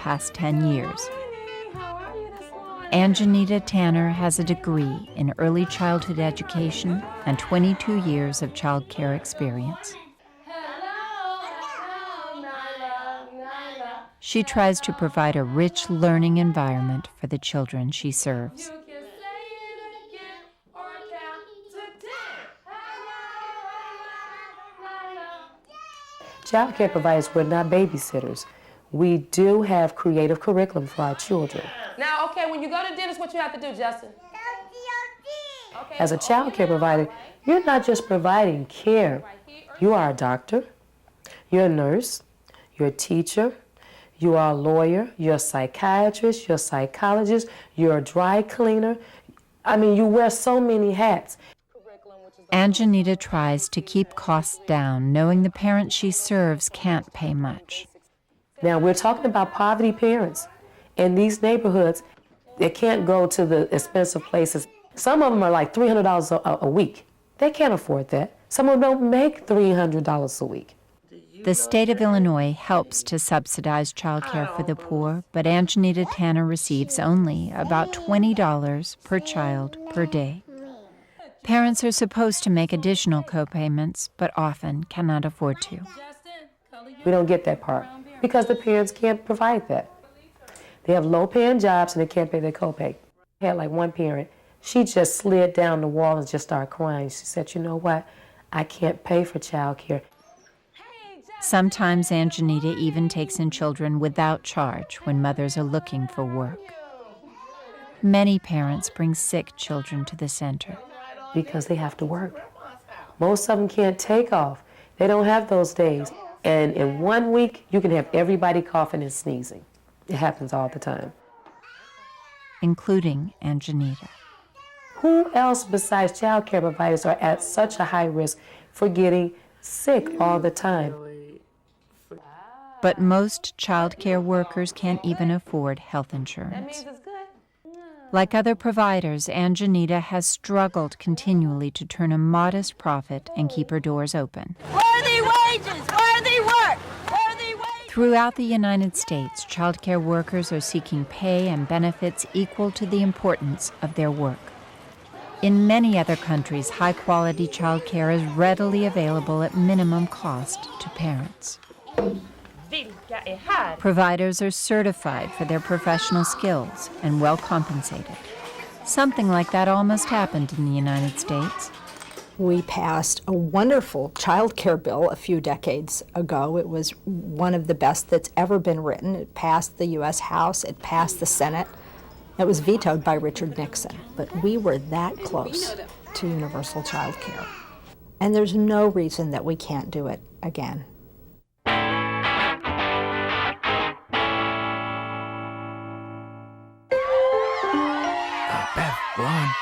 past 10 years. Anjanita Tanner has a degree in early childhood education and 22 years of child care experience. She tries to provide a rich learning environment for the children she serves. Child care providers, we're not babysitters. We do have creative curriculum for our children. Now, okay, when you go to dentist, what you have to do, Justin? Okay. As a child care provider, you're not just providing care. You are a doctor, you're a nurse, you're a teacher, you are a lawyer, you're a psychiatrist, you're a psychologist, you're a dry cleaner. I mean, you wear so many hats. Anjanita tries to keep costs down, knowing the parents she serves can't pay much. Now, we're talking about poverty parents in these neighborhoods. They can't go to the expensive places. Some of them are like $300 a week. They can't afford that. Some of them don't make $300 a week. The state of Illinois helps to subsidize child care for the poor, but Anjanita Tanner receives only about $20 per child per day. Parents are supposed to make additional co-payments, but often cannot afford to. We don't get that part because the parents can't provide that. They have low-paying jobs and they can't pay their co-pay. I had like one parent, she just slid down the wall and just started crying. She said, you know what, I can't pay for child care. Sometimes Anjanita even takes in children without charge when mothers are looking for work. Many parents bring sick children to the center. Because they have to work. Most of them can't take off. They don't have those days. And in 1 week, you can have everybody coughing and sneezing. It happens all the time. Including Anjanita. Who else besides child care providers are at such a high risk for getting sick all the time? But most child care workers can't even afford health insurance. Like other providers, Anjanita has struggled continually to turn a modest profit and keep her doors open. Worthy wages! Worthy work! Worthy wages! Throughout the United States, child care workers are seeking pay and benefits equal to the importance of their work. In many other countries, high-quality child care is readily available at minimum cost to parents. Providers are certified for their professional skills and well compensated. Something like that almost happened in the United States. We passed a wonderful child care bill a few decades ago. It was one of the best that's ever been written. It passed the U.S. House, it passed the Senate. It was vetoed by Richard Nixon, but we were that close to universal child care. And there's no reason that we can't do it again.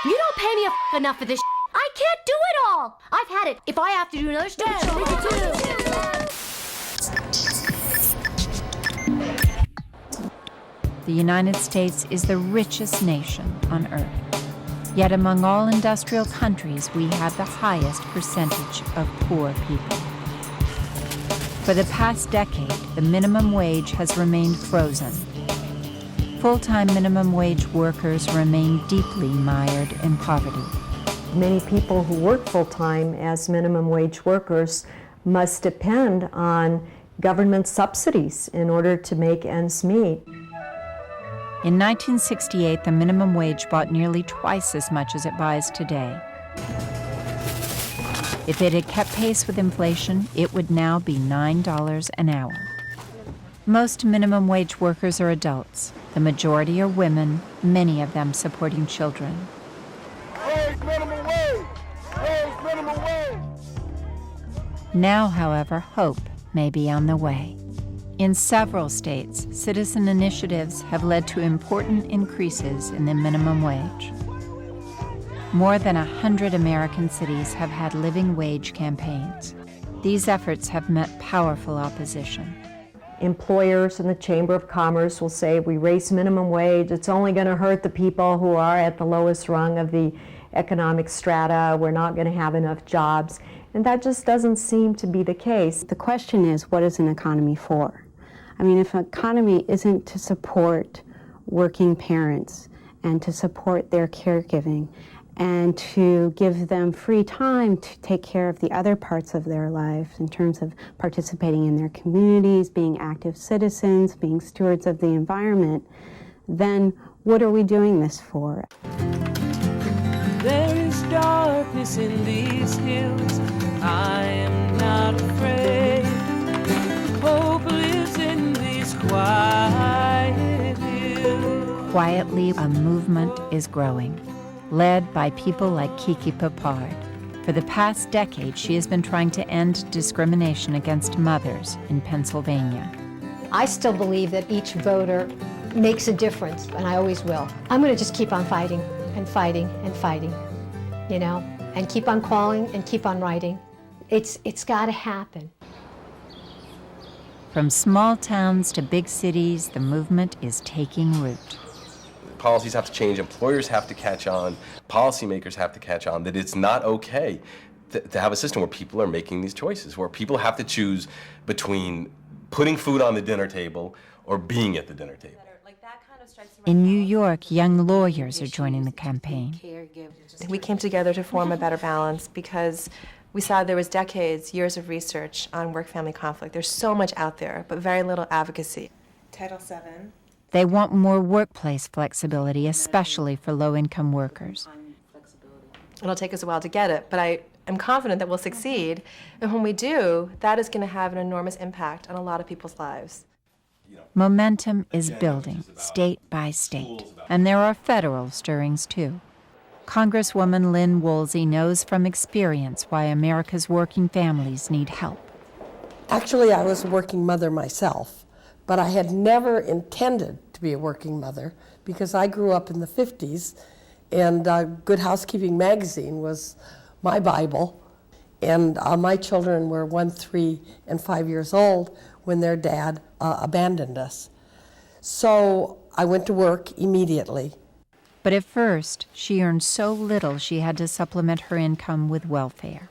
You don't pay me enough for this. I can't do it all. I've had it. If I have to do another step, The United States is the richest nation on earth. Yet among all industrial countries, we have the highest percentage of poor people. For the past decade, the minimum wage has remained frozen. Full-time minimum wage workers remain deeply mired in poverty. Many people who work full-time as minimum wage workers must depend on government subsidies in order to make ends meet. In 1968, the minimum wage bought nearly twice as much as it buys today. If it had kept pace with inflation, it would now be $9 an hour. Most minimum wage workers are adults. The majority are women, many of them supporting children. Raise minimum wage! Raise minimum wage! Now, however, hope may be on the way. In several states, citizen initiatives have led to important increases in the minimum wage. More than 100 American cities have had living wage campaigns. These efforts have met powerful opposition. Employers and the Chamber of Commerce will say, we raise minimum wage, it's only going to hurt the people who are at the lowest rung of the economic strata, we're not going to have enough jobs. And that just doesn't seem to be the case. The question is, what is an economy for? I mean, if an economy isn't to support working parents and to support their caregiving and to give them free time to take care of the other parts of their life in terms of participating in their communities, being active citizens, being stewards of the environment, then what are we doing this for? There is darkness in these hills, I am not afraid. Hope lives in these quiet hills. Quietly, a movement is growing, led by people like Kiki Papard. For the past decade, she has been trying to end discrimination against mothers in Pennsylvania. I still believe that each voter makes a difference, and I always will. I'm going to just keep on fighting and fighting and fighting, you know, and keep on calling and keep on writing. It's got to happen. From small towns to big cities, the movement is taking root. Policies have to change, employers have to catch on, policymakers have to catch on that it's not okay to have a system where people are making these choices, where people have to choose between putting food on the dinner table or being at the dinner table. In New York, young lawyers are joining the campaign. We came together to form a better balance because we saw there was decades, years of research on work-family conflict. There's so much out there, but very little advocacy. Title VII. They want more workplace flexibility, especially for low-income workers. It'll take us a while to get it, but I am confident that we'll succeed. And when we do, that is going to have an enormous impact on a lot of people's lives. Momentum is building, state by state, and there are federal stirrings, too. Congresswoman Lynn Woolsey knows from experience why America's working families need help. Actually, I was a working mother myself, but I had never intended to be a working mother because I grew up in the 50s, and Good Housekeeping magazine was my Bible, and my children were 1, 3, and 5 years old when their dad abandoned us. So I went to work immediately. But at first, she earned so little she had to supplement her income with welfare.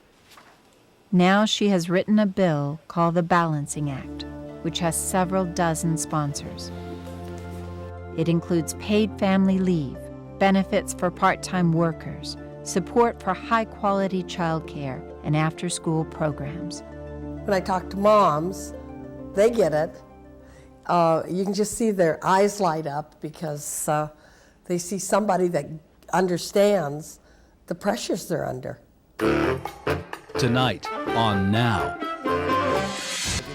Now she has written a bill called the Balancing Act, which has several dozen sponsors. It includes paid family leave, benefits for part-time workers, support for high-quality childcare, and after-school programs. When I talk to moms, they get it. You can just see their eyes light up because they see somebody that understands the pressures they're under. Tonight on Now.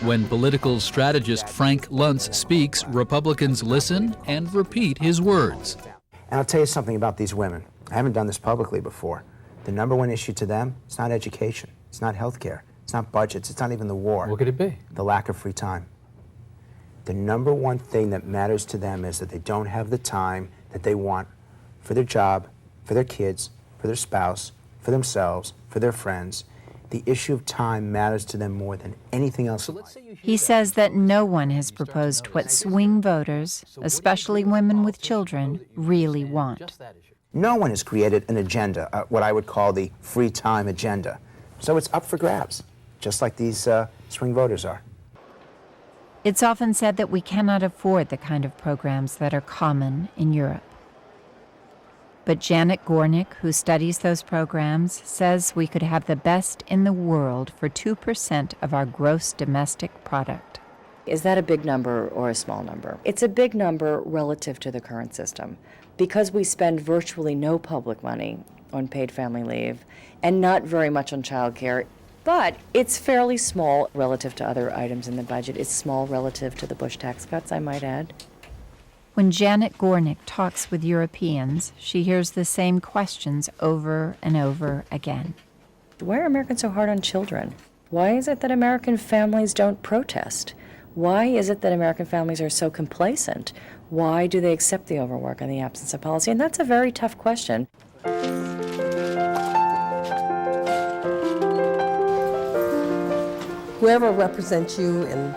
When political strategist Frank Luntz speaks, Republicans listen and repeat his words. And I'll tell you something about these women. I haven't done this publicly before. The number one issue to them, it's not education, it's not health care, it's not budgets, it's not even the war. What could it be? The lack of free time. The number one thing that matters to them is that they don't have the time that they want for their job, for their kids, for their spouse, for themselves, for their friends. The issue of time matters to them more than anything else. He says that no one has proposed what swing voters, especially women with children, really want. No one has created an agenda, what I would call the free time agenda. So it's up for grabs, just like these swing voters are. It's often said that we cannot afford the kind of programs that are common in Europe. But Janet Gornick, who studies those programs, says we could have the best in the world for 2% of our gross domestic product. Is that a big number or a small number? It's a big number relative to the current system. Because we spend virtually no public money on paid family leave and not very much on child care, but it's fairly small relative to other items in the budget. It's small relative to the Bush tax cuts, I might add. When Janet Gornick talks with Europeans, she hears the same questions over and over again. Why are Americans so hard on children? Why is it that American families don't protest? Why is it that American families are so complacent? Why do they accept the overwork and the absence of policy? And that's a very tough question. Whoever represents you in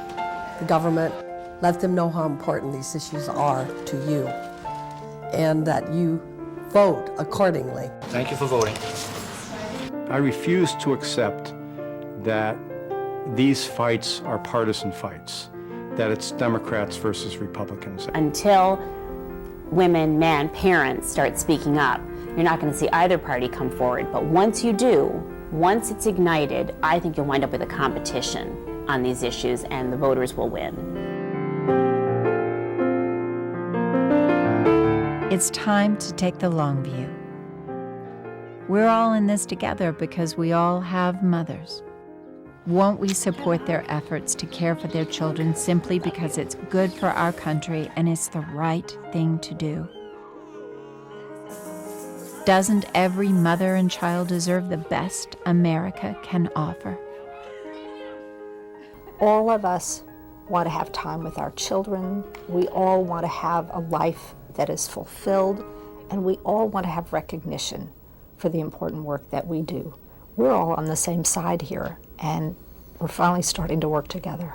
the government, let them know how important these issues are to you and that you vote accordingly. Thank you for voting. I refuse to accept that these fights are partisan fights, that it's Democrats versus Republicans. Until women, men, parents start speaking up, you're not going to see either party come forward. But once you do, once it's ignited, I think you'll wind up with a competition on these issues and the voters will win. It's time to take the long view. We're all in this together because we all have mothers. Won't we support their efforts to care for their children simply because it's good for our country and it's the right thing to do? Doesn't every mother and child deserve the best America can offer? All of us want to have time with our children. We all want to have a life that is fulfilled, and we all want to have recognition for the important work that we do. We're all on the same side here, and we're finally starting to work together.